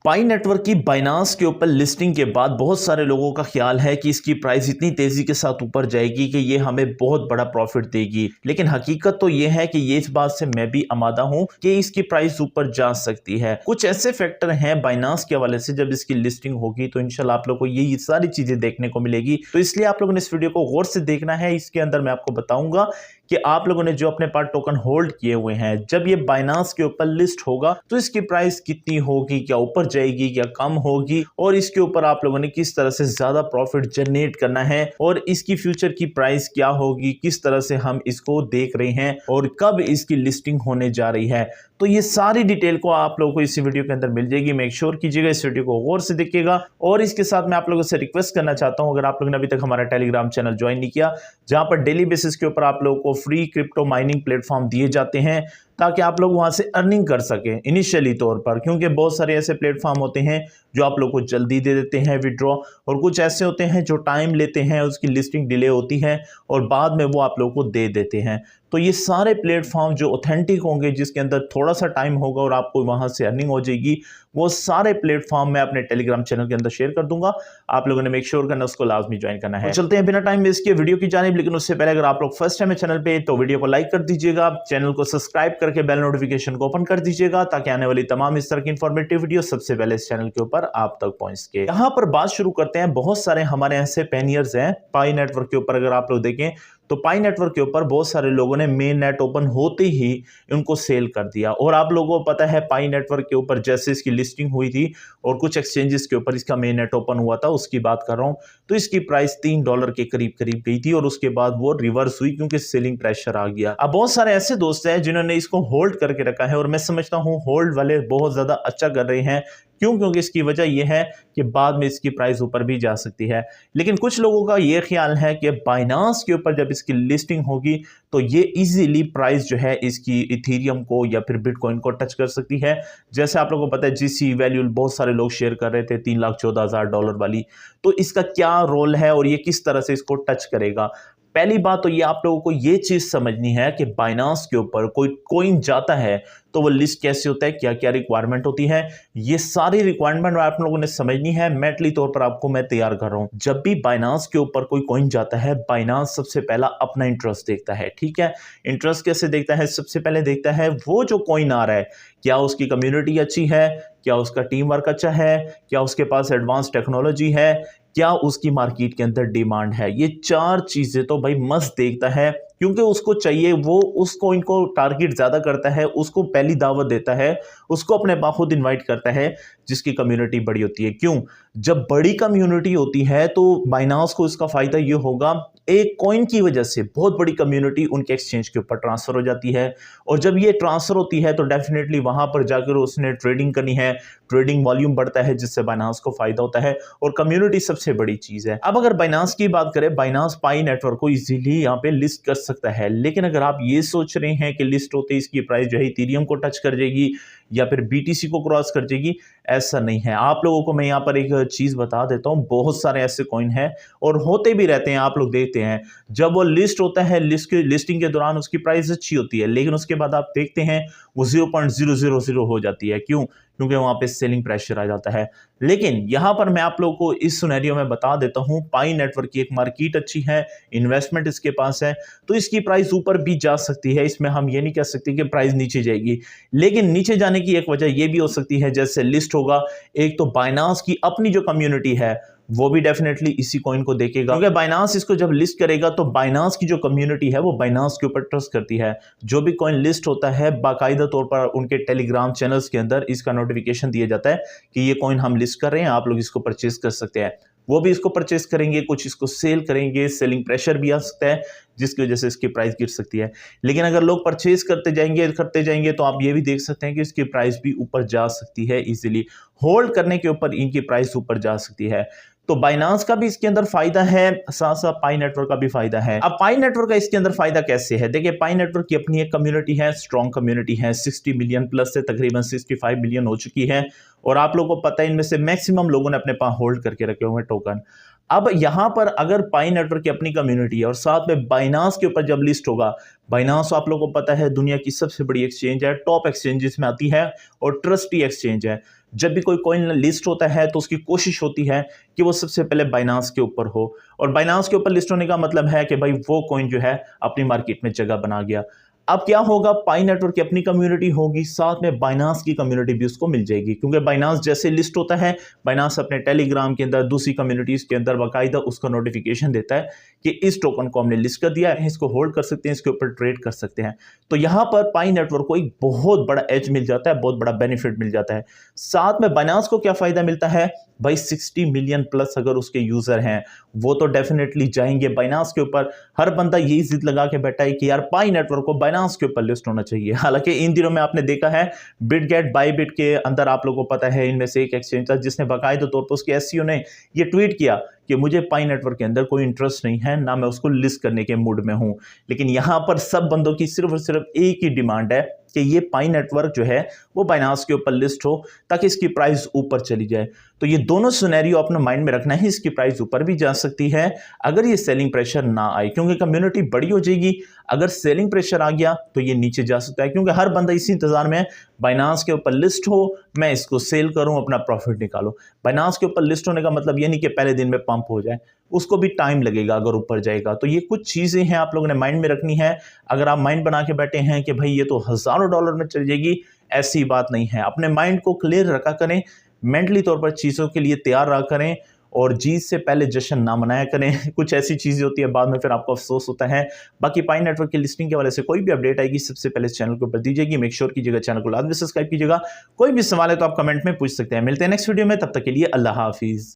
पाई network की Binance के ऊपर लिस्टिंग के बाद बहुत सारे लोगों का ख्याल है कि इसकी प्राइस इतनी तेजी के साथ ऊपर जाएगी कि ये हमें बहुत बड़ा प्रॉफिट देगी। लेकिन हकीकत तो ये है कि ये इस बात से मैं भी आमादा हूं कि इसकी प्राइस ऊपर जा सकती है। कुछ ऐसे फैक्टर हैं बाइनांस के हवाले से, जब इसकी लिस्टिंग होगी तो इंशाल्लाह आप लोगों को ये सारी चीजें देखने को मिलेगी। तो इसलिए आप लोगों ने इस वीडियो को गौर से देखना है। इसके अंदर मैं आपको बताऊंगा कि आप लोगों ने जो अपने पास टोकन होल्ड किए हुए हैं, जब ये बाइनांस के ऊपर लिस्ट होगा तो इसकी प्राइस कितनी होगी, क्या ऊपर जाएगी, क्या कम होगी, और इसके ऊपर आप लोगों ने किस तरह से ज्यादा प्रॉफिट जनरेट करना है, और इसकी फ्यूचर की प्राइस क्या होगी, किस तरह से हम इसको देख रहे हैं और कब इसकी लिस्टिंग होने जा रही है। तो ये सारी डिटेल को आप लोगों को इसी वीडियो के अंदर मिल जाएगी। मेक श्योर कीजिएगा इस वीडियो को गौर से देखिएगा। और इसके साथ मैं आप लोगों से रिक्वेस्ट करना चाहता हूं, अगर आप लोगों ने अभी तक हमारा टेलीग्राम चैनल ज्वाइन नहीं किया, जहां पर डेली बेसिस के ऊपर आप लोगों को फ्री क्रिप्टो माइनिंग प्लेटफॉर्म दिए जाते हैं ताकि आप लोग वहां से अर्निंग कर सकें इनिशियली तौर पर, क्योंकि बहुत सारे ऐसे प्लेटफॉर्म होते हैं जो आप लोग को जल्दी दे देते हैं विड्रॉ, और कुछ ऐसे होते हैं जो टाइम लेते हैं, उसकी लिस्टिंग डिले होती है और बाद में वो आप लोगों को दे देते हैं। तो ये सारे प्लेटफॉर्म जो ऑथेंटिक होंगे, जिसके अंदर थोड़ा सा टाइम होगा और आपको वहां से अर्निंग हो जाएगी, वो सारे प्लेटफॉर्म मैं अपने टेलीग्राम चैनल के अंदर शेयर कर दूंगा। आप लोगों ने मेक श्योर करना, उसको लाजमी ज्वाइन करना है। तो चलते हैं बिना टाइम वेस्ट किए वीडियो की जानिब। लेकिन उससे पहले अगर आप लोग फर्स्ट टाइम है चैनल पे, तो वीडियो को लाइक कर दीजिएगा, चैनल को सब्सक्राइब करके बेल नोटिफिकेशन को ओपन कर दीजिएगा, ताकि आने वाली तमाम इस तरह की इंफॉर्मेटिव वीडियो सबसे पहले इस चैनल के ऊपर आप तक पहुंच सके। यहाँ पर बात शुरू करते हैं। बहुत सारे हमारे ऐसे पेनियर्स हैं पाई नेटवर्क के ऊपर। अगर आप लोग देखें तो पाई नेटवर्क के ऊपर बहुत सारे लोगों ने मेन नेट ओपन होते ही उनको सेल कर दिया। और आप लोगों को पता है पाई नेटवर्क के ऊपर जैसे इसकी लिस्टिंग हुई थी और कुछ एक्सचेंजेस के ऊपर इसका मेन नेट ओपन हुआ था, उसकी बात कर रहा हूं, तो इसकी प्राइस $3 के करीब करीब गई थी और उसके बाद वो रिवर्स हुई क्योंकि सेलिंग प्रेशर आ गया। अब बहुत सारे ऐसे दोस्त हैं जिन्होंने इसको होल्ड करके रखा है, और मैं समझता हूं होल्ड वाले बहुत ज्यादा अच्छा कर रहे हैं। क्यों? क्योंकि इसकी वजह यह है कि बाद में इसकी प्राइस ऊपर भी जा सकती है। लेकिन कुछ लोगों का यह ख्याल है कि बाइनांस के ऊपर जब इसकी लिस्टिंग होगी तो ये इजीली प्राइस जो है इसकी इथेरियम को या फिर बिटकॉइन को टच कर सकती है। जैसे आप लोगों को पता है जीसी वैल्यू बहुत सारे लोग शेयर कर रहे थे $3,14,000 वाली, तो इसका क्या रोल है और ये किस तरह से इसको टच करेगा। पहली बात तो ये आप लोगों को ये चीज समझनी है कि बाइनांस के ऊपर कोई कॉइन जाता है तो वो लिस्ट कैसे होता है, क्या क्या रिक्वायरमेंट होती है, ये सारी रिक्वायरमेंट आप लोगों ने समझनी है। मेंटली तौर पर आपको मैं तैयार कर रहा हूं। जब भी बाइनांस के ऊपर कोई कॉइन जाता है, बाइनांस सबसे पहला अपना इंटरेस्ट देखता है। ठीक है, इंटरेस्ट कैसे देखता है? सबसे पहले देखता है वो जो कॉइन आ रहा है, क्या उसकी कम्युनिटी अच्छी है, क्या उसका टीम वर्क अच्छा है, क्या उसके पास एडवांस टेक्नोलॉजी है, क्या उसकी मार्केट के अंदर डिमांड है। ये चार चीजें तो भाई मस्त देखता है, क्योंकि उसको चाहिए, वो उसको इनको टारगेट ज्यादा करता है, उसको पहली दावत देता है, उसको अपने खुद इनवाइट करता है जिसकी कम्युनिटी बड़ी होती है। क्यों? जब बड़ी कम्युनिटी होती है तो बाइनांस को इसका फायदा ये होगा, एक कॉइन की वजह से बहुत बड़ी कम्युनिटी उनके एक्सचेंज के ऊपर ट्रांसफर हो जाती है, और जब ये ट्रांसफर होती है तो डेफिनेटली वहां पर जाकर उसने ट्रेडिंग करनी है, ट्रेडिंग वॉल्यूम बढ़ता है जिससे बाइनांस को फायदा होता है, और कम्युनिटी सबसे बड़ी चीज है। अब अगर बाइनांस की बात करें, बाइनांस पाई नेटवर्क को इजीली यहाँ पे लिस्ट कर सकता है। लेकिन अगर आप ये सोच रहे हैं कि लिस्ट होते ही इसकी प्राइस जो है इथेरियम को टच कर जाएगी या फिर बीटीसी को क्रॉस कर जाएगी, ऐसा नहीं है। आप लोगों को मैं यहाँ पर एक चीज बता देता हूँ, बहुत सारे ऐसे कॉइन हैं और होते भी रहते हैं, आप लोग देखते हैं जब वो लिस्ट होता है, लिस्टिंग के दौरान उसकी प्राइस अच्छी होती है, लेकिन उसके बाद आप देखते हैं वो 0.000 हो जाती है। क्यों? क्योंकि वहां पे सेलिंग प्रेशर आ जाता है। लेकिन यहां पर मैं आप लोगों को इस सिनेरियो में बता देता हूं, पाई नेटवर्क की एक मार्केट अच्छी है, इन्वेस्टमेंट इसके पास है, तो इसकी प्राइस ऊपर भी जा सकती है। इसमें हम ये नहीं कह सकते कि प्राइस नीचे जाएगी, लेकिन नीचे जाने की एक वजह यह भी हो सकती है, जैसे लिस्ट होगा, एक तो बाइनांस की अपनी जो कम्युनिटी है वो भी डेफिनेटली इसी कॉइन को देखेगा, क्योंकि बाइनांस इसको जब लिस्ट करेगा तो बाइनांस की जो कम्युनिटी है वो बाइनांस के ऊपर ट्रस्ट करती है। जो भी कॉइन लिस्ट होता है, बाकायदा तौर पर उनके टेलीग्राम चैनल्स के अंदर इसका नोटिफिकेशन दिया जाता है कि ये कॉइन हम लिस्ट कर रहे हैं, आप लोग इसको परचेज कर सकते हैं। वो भी इसको परचेज करेंगे, कुछ इसको सेल करेंगे, सेलिंग प्रेशर भी आ सकता है जिसकी वजह से इसकी प्राइस गिर सकती है। लेकिन अगर लोग परचेज करते जाएंगे तो आप ये भी देख सकते हैं कि इसकी प्राइस भी ऊपर जा सकती है। इजीली होल्ड करने के ऊपर इनकी प्राइस ऊपर जा सकती है। तो बाइनांस का भी इसके अंदर फायदा है, साथ साथ पाई नेटवर्क का भी फायदा है। अब पाई नेटवर्क का इसके अंदर फायदा कैसे है? देखिए, पाई नेटवर्क की अपनी एक कम्युनिटी है, स्ट्रॉन्ग कम्युनिटी है, 60 मिलियन प्लस से तकरीबन 65 मिलियन हो चुकी है, और आप लोगों को पता है इनमें से मैक्सिमम लोगों ने अपने पास होल्ड करके रखे हुए टोकन। अब यहां पर अगर पाई नेटवर्क की अपनी कम्युनिटी है और साथ में बाइनांस के ऊपर जब लिस्ट होगा, बाइनांस आप लोगों को पता है दुनिया की सबसे बड़ी एक्सचेंज है, टॉप एक्सचेंजेस में आती है और ट्रस्टी एक्सचेंज है। जब भी कोई कॉइन लिस्ट होता है तो उसकी कोशिश होती है कि वो सबसे पहले बाइनांस के ऊपर हो, और बाइनांस के ऊपर लिस्ट होने का मतलब है कि भाई वो कॉइन जो है अपनी मार्केट में जगह बना गया। अब क्या होगा, पाई नेटवर्क की अपनी कम्युनिटी होगी, साथ में बाइनांस की कम्युनिटी भी उसको मिल जाएगी, क्योंकि बाइनांस जैसे लिस्ट होता है, बाइनांस अपने टेलीग्राम के अंदर दूसरी कम्युनिटीज के अंदर बाकायदा उसका नोटिफिकेशन देता है कि इस टोकन को हमने लिस्ट कर दिया है, इसको होल्ड कर सकते हैं, इसके ऊपर ट्रेड कर सकते हैं। तो यहां पर पाई नेटवर्क को एक बहुत बड़ा एज मिल जाता है, बहुत बड़ा बेनिफिट मिल जाता है। साथ में बाइनांस को क्या फायदा मिलता है भाई, 60 मिलियन प्लस अगर उसके यूजर हैं वो तो डेफिनेटली जाएंगे बाइनांस के ऊपर। हर बंदा यही जिद लगा के बैठा है कि यार पाई नेटवर्क को बाइनांस के ऊपर लिस्ट होना चाहिए। हालांकि इन दिनों में आपने देखा है बिटगेट बायबिट के अंदर आप लोगों को पता है इनमें से एक एक्सचेंज था जिसने बाकायदा तौर पर उसके एसईओ ने ये ट्वीट किया कि मुझे पाई नेटवर्क के अंदर कोई इंटरेस्ट नहीं है, ना मैं उसको लिस्ट करने के मूड में हूं। लेकिन यहां पर सब बंदों की सिर्फ और सिर्फ एक ही डिमांड है कि ये पाई नेटवर्क जो है वो बाइनांस के ऊपर लिस्ट हो ताकि इसकी प्राइस ऊपर चली जाए। तो ये दोनों सिनेरियो अपने माइंड में रखना है, इसकी प्राइस ऊपर भी जा सकती है अगर ये सेलिंग प्रेशर ना आए, क्योंकि कम्युनिटी बड़ी हो जाएगी। अगर सेलिंग प्रेशर आ गया तो ये नीचे जा सकता है, क्योंकि हर बंदा इसी इंतजार में है बाइनांस के ऊपर लिस्ट हो, मैं इसको सेल करूं, अपना प्रॉफिट निकालो। बाइनांस के ऊपर लिस्ट होने का मतलब ये नहीं कि पहले दिन में पंप हो जाए, उसको भी टाइम लगेगा अगर ऊपर जाएगा। तो ये कुछ चीजें हैं आप लोगों ने माइंड में रखनी है। अगर आप माइंड बना के बैठे हैं कि भाई ये तो हजारों डॉलर में चल जाएगी, ऐसी बात नहीं है। अपने माइंड को क्लियर रखा करें, मेंटली तौर पर चीजों के लिए तैयार रहा करें, और जीत से पहले जश्न ना मनाया करें। कुछ ऐसी चीजें होती है बाद में फिर आपको अफसोस होता है। बाकी पाई नेटवर्क की लिस्टिंग के वाले से कोई भी अपडेट आएगी सबसे पहले इस चैनल के ऊपर दीजिएगी। मेक श्योर कीजिएगा चैनल को लाजमी सब्सक्राइब कीजिएगा। कोई भी सवाल है तो आप कमेंट में पूछ सकते हैं। मिलते हैं नेक्स्ट वीडियो में, तब तक के लिए अल्लाह हाफिज।